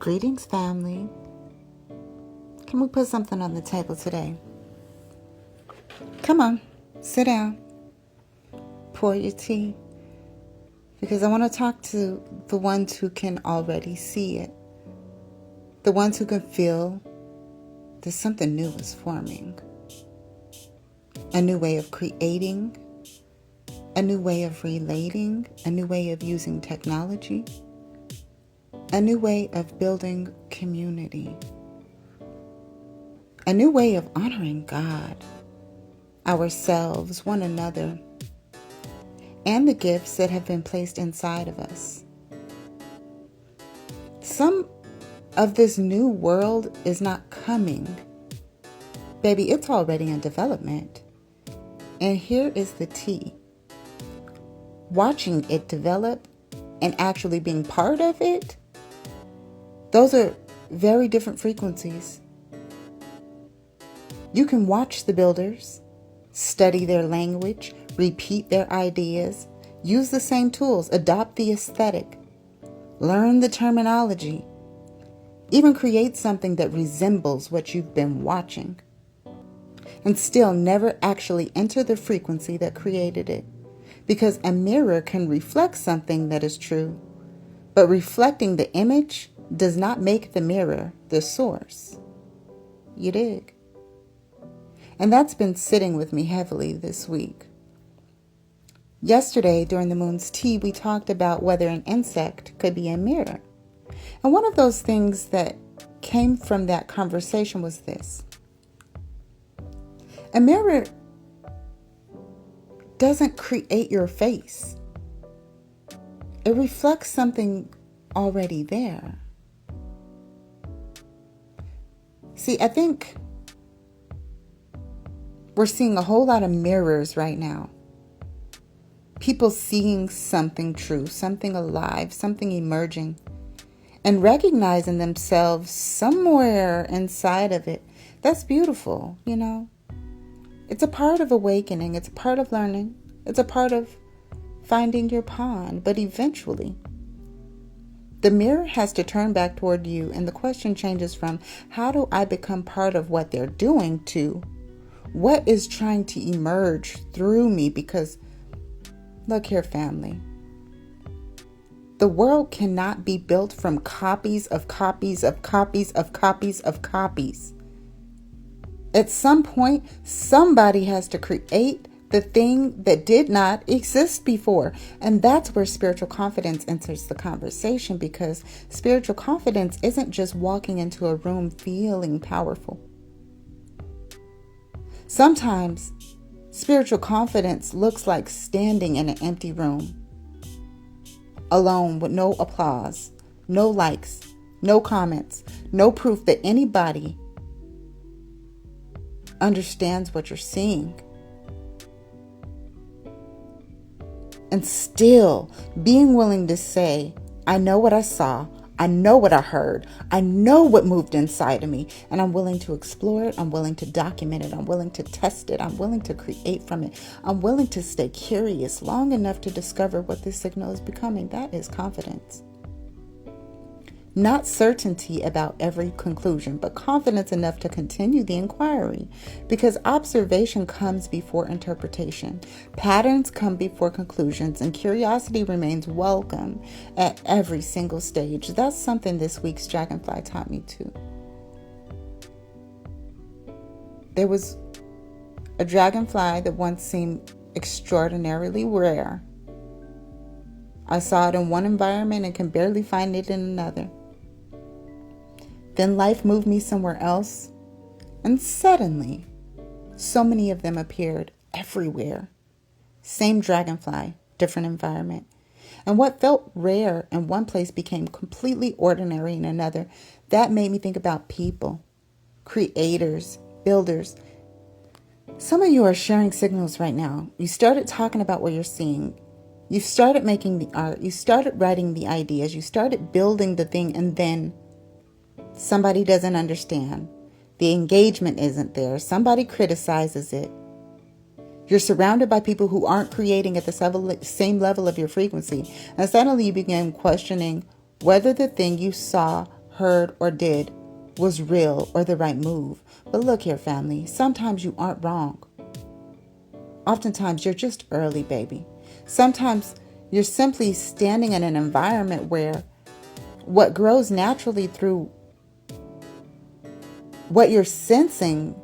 Greetings, family. Can we put something on the table today? Come on, sit down, pour your tea, because I want to talk to the ones who can already see it, the ones who can feel that something new is forming, a new way of creating, a new way of relating, a new way of using technology, a new way of building community, a new way of honoring God, ourselves, one another, and the gifts that have been placed inside of us. Some of this new world is not coming. Baby, it's already in development. And here is the tea. Watching it develop and actually being part of it, those are very different frequencies. You can watch the builders, study their language, repeat their ideas, use the same tools, adopt the aesthetic, learn the terminology, even create something that resembles what you've been watching, and still never actually enter the frequency that created it. Because a mirror can reflect something that is true, but reflecting the image does not make the mirror the source. You dig? And that's been sitting with me heavily this week. Yesterday, during the moon's tea, we talked about whether an insect could be a mirror. And one of those things that came from that conversation was this. A mirror doesn't create your face. It reflects something already there. See, I think we're seeing a whole lot of mirrors right now. People seeing something true, something alive, something emerging, and recognizing themselves somewhere inside of it. That's beautiful, you know. It's a part of awakening. It's a part of learning. It's a part of finding your pond. But eventually, the mirror has to turn back toward you. And the question changes from, how do I become part of what they're doing, to what is trying to emerge through me? Because, look here, family. The world cannot be built from copies of copies of copies of copies of copies. At some point, somebody has to create the thing that did not exist before. And that's where spiritual confidence enters the conversation, because spiritual confidence isn't just walking into a room feeling powerful. Sometimes spiritual confidence looks like standing in an empty room, alone, with no applause, no likes, no comments, no proof that anybody understands what you're seeing. And still being willing to say, I know what I saw, I know what I heard, I know what moved inside of me, and I'm willing to explore it, I'm willing to document it, I'm willing to test it, I'm willing to create from it, I'm willing to stay curious long enough to discover what this signal is becoming. That is confidence. Not certainty about every conclusion, but confidence enough to continue the inquiry, because observation comes before interpretation. Patterns come before conclusions, and curiosity remains welcome at every single stage. That's something this week's Dragonfly taught me too. There was a dragonfly that once seemed extraordinarily rare. I saw it in one environment and can barely find it in another. Then life moved me somewhere else, and suddenly, so many of them appeared everywhere. Same dragonfly, different environment. And what felt rare in one place became completely ordinary in another. That made me think about people, creators, builders. Some of you are sharing signals right now. You started talking about what you're seeing. You started making the art. You started writing the ideas. You started building the thing, and then somebody doesn't understand. The engagement isn't there. Somebody criticizes it. You're surrounded by people who aren't creating at the same level of your frequency. And suddenly you begin questioning whether the thing you saw heard, or did was real or the right move. But look here, family, sometimes you aren't wrong. Oftentimes you're just early, baby. Sometimes you're simply standing in an environment where what grows naturally through what you're sensing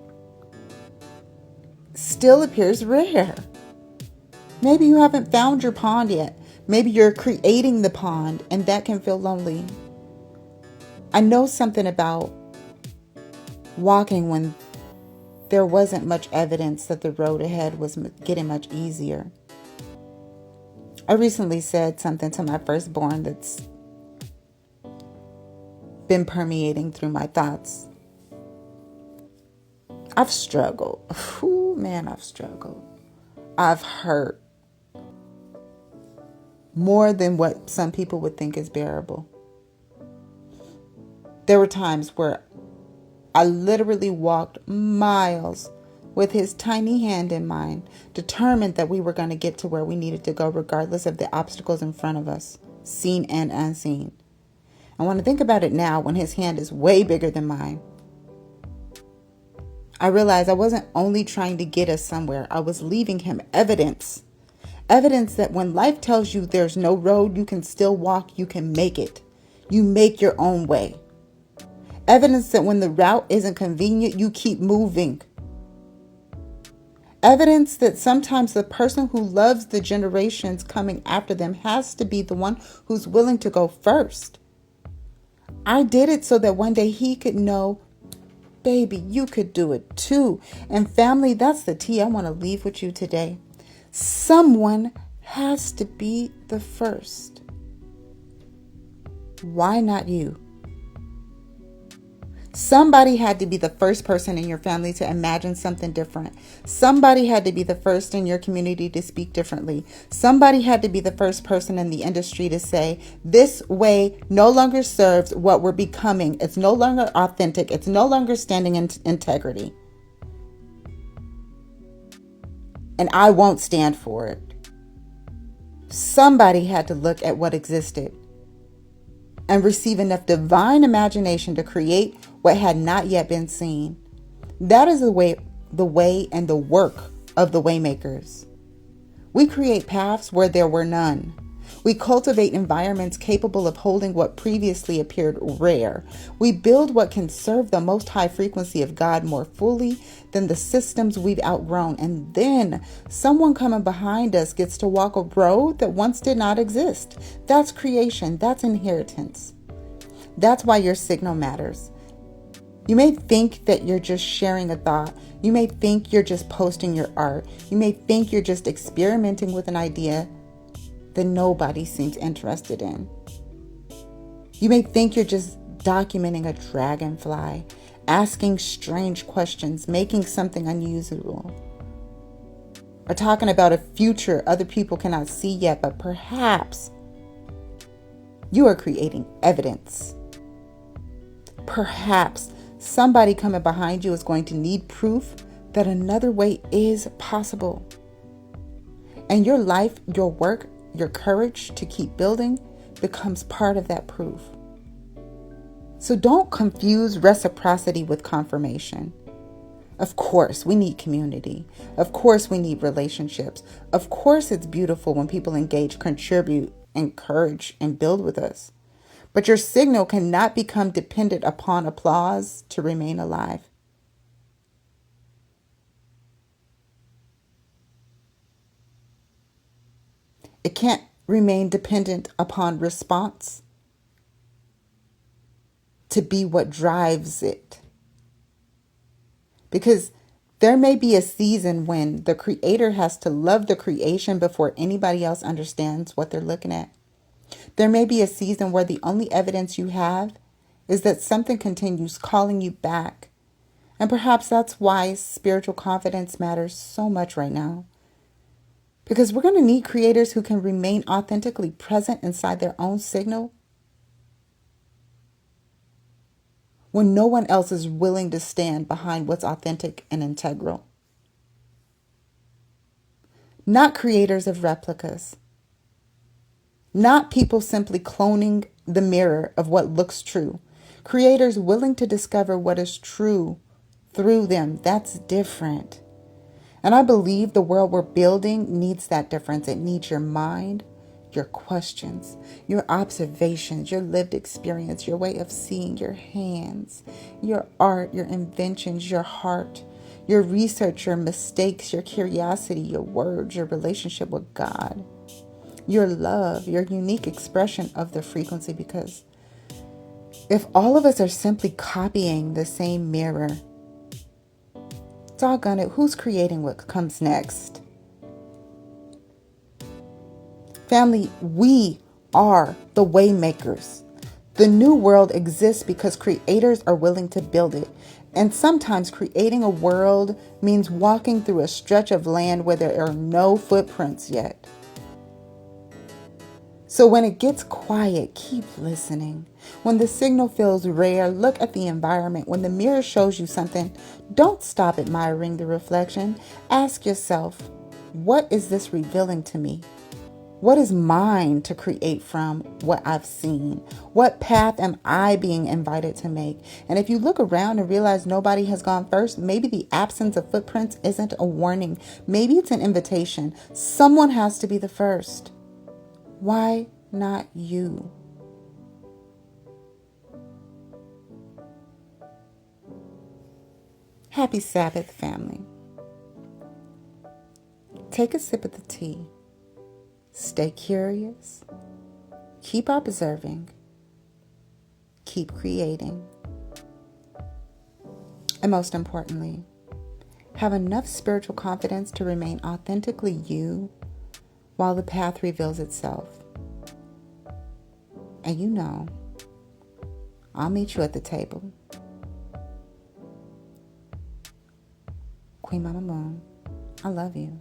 still appears rare. Maybe you haven't found your pond yet. Maybe you're creating the pond, and that can feel lonely. I know something about walking when there wasn't much evidence that the road ahead was getting much easier. I recently said something to my firstborn that's been permeating through my thoughts. I've struggled. Ooh, man, I've struggled. I've hurt more than what some people would think is bearable. There were times where I literally walked miles with his tiny hand in mine, determined that we were going to get to where we needed to go, regardless of the obstacles in front of us, seen and unseen. I want to think about it now when his hand is way bigger than mine. I realized I wasn't only trying to get us somewhere, I was leaving him evidence. Evidence that when life tells you there's no road you can still walk, you can make it. You make your own way. Evidence that when the route isn't convenient, you keep moving. Evidence that sometimes the person who loves the generations coming after them has to be the one who's willing to go first. I did it so that one day he could know, baby, you could do it too. And family, that's the tea I want to leave with you today. Someone has to be the first. Why not you? Somebody had to be the first person in your family to imagine something different. Somebody had to be the first in your community to speak differently. Somebody had to be the first person in the industry to say, this way no longer serves what we're becoming. It's no longer authentic. It's no longer standing in integrity. And I won't stand for it. Somebody had to look at what existed and receive enough divine imagination to create what had not yet been seen. That is the way and the work of the waymakers. We create paths where there were none. We cultivate environments capable of holding what previously appeared rare. We build what can serve the most high frequency of God more fully than the systems we've outgrown. And then someone coming behind us gets to walk a road that once did not exist. That's creation. That's inheritance. That's why your signal matters. You may think that you're just sharing a thought. You may think you're just posting your art. You may think you're just experimenting with an idea that nobody seems interested in. You may think you're just documenting a dragonfly, asking strange questions, making something unusual, or talking about a future other people cannot see yet, but perhaps you are creating evidence. Perhaps somebody coming behind you is going to need proof that another way is possible. And your life, your work, your courage to keep building becomes part of that proof. So don't confuse reciprocity with confirmation. Of course, we need community. Of course, we need relationships. Of course, it's beautiful when people engage, contribute, encourage, and build with us. But your signal cannot become dependent upon applause to remain alive. It can't remain dependent upon response to be what drives it. Because there may be a season when the creator has to love the creation before anybody else understands what they're looking at. There may be a season where the only evidence you have is that something continues calling you back. And perhaps that's why spiritual confidence matters so much right now. Because we're going to need creators who can remain authentically present inside their own signal when no one else is willing to stand behind what's authentic and integral. Not creators of replicas. Not people simply cloning the mirror of what looks true. Creators willing to discover what is true through them. That's different. And I believe the world we're building needs that difference. It needs your mind, your questions, your observations, your lived experience, your way of seeing, your hands, your art, your inventions, your heart, your research, your mistakes, your curiosity, your words, your relationship with God, your love, your unique expression of the frequency. Because if all of us are simply copying the same mirror, doggone it, who's creating what comes next? Family, we are the way makers. The new world exists because creators are willing to build it. And sometimes creating a world means walking through a stretch of land where there are no footprints yet. So when it gets quiet, keep listening. When the signal feels rare, look at the environment. When the mirror shows you something, don't stop admiring the reflection. Ask yourself, what is this revealing to me? What is mine to create from what I've seen? What path am I being invited to make? And if you look around and realize nobody has gone first, maybe the absence of footprints isn't a warning. Maybe it's an invitation. Someone has to be the first. Why not you? Happy Sabbath, family. Take a sip of the tea. Stay curious. Keep observing. Keep creating. And most importantly, have enough spiritual confidence to remain authentically you while the path reveals itself. And you know, I'll meet you at the table. Queen Mama Moon, I love you.